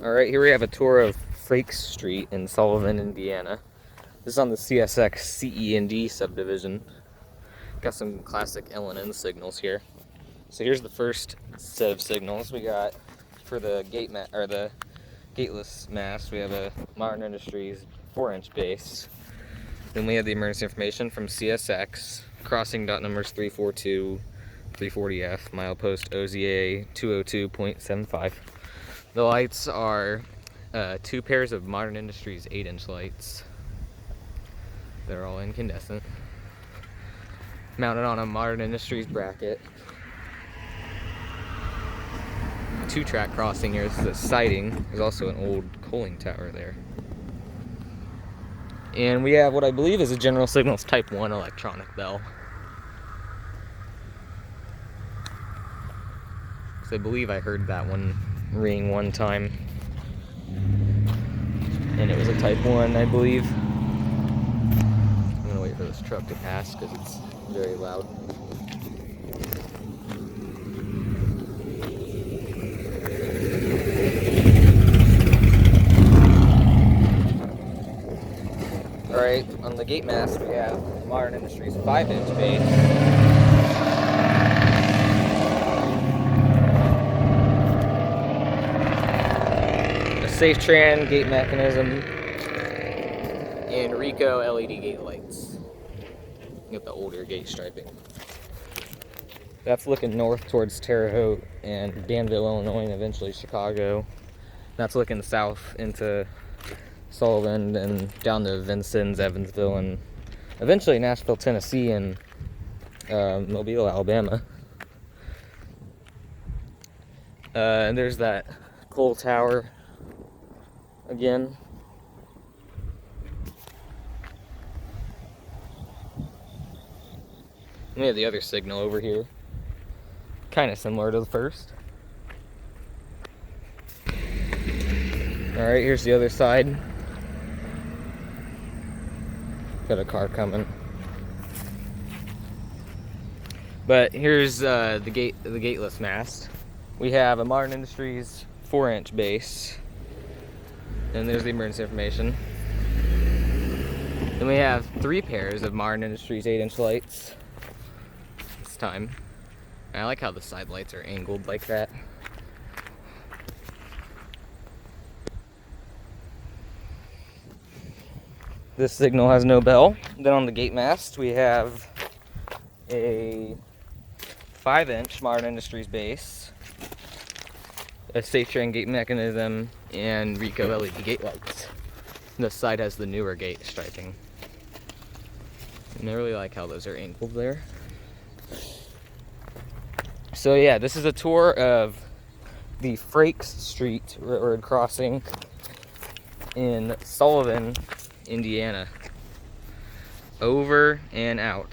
Alright, here we have a tour of Frakes Street in Sullivan, Indiana. This is on the CSX CE&D subdivision. Got some classic L&N signals here. So here's the first set of signals we got for the the gateless mast. We have a Modern Industries 4-inch base. Then we have the emergency information from CSX, crossing dot numbers 342, 340F, milepost OZA 202.75. The lights are 2 pairs of Modern Industries 8-inch lights. They're all incandescent. Mounted on a Modern Industries bracket. 2-track crossing here. This is a siding. There's also an old coaling tower there. And we have what I believe is a General Signals Type 1 electronic bell. So I believe I heard that one ring one time. And it was a Type 1, I believe. I'm gonna wait for this truck to pass because it's very loud. Alright, on the gate mast we have Modern Industries 5-inch base. SafeTran gate mechanism, and Rico LED gate lights. You got the older gate striping. That's looking north towards Terre Haute and Danville, Illinois, and eventually Chicago. That's looking south into Sullivan and down to Vincennes, Evansville, and eventually Nashville, Tennessee, and Mobile, Alabama. And there's that coal tower again. We have the other signal over here, kind of similar to the first. Alright, here's the other side. Got a car coming. But here's the gateless mast. We have a Modern Industries 4-inch base. And there's the emergency information. Then we have 3 pairs of Modern Industries 8-inch lights this time. And I like how the side lights are angled like that. This signal has no bell. Then on the gate mast we have a 5-inch Modern Industries base, a SafeTran gate mechanism, and Rico LED gate lights. This side has the newer gate striping. And I really like how those are angled there. So yeah, this is a tour of the Frakes Street railroad crossing in Sullivan, Indiana. Over and out.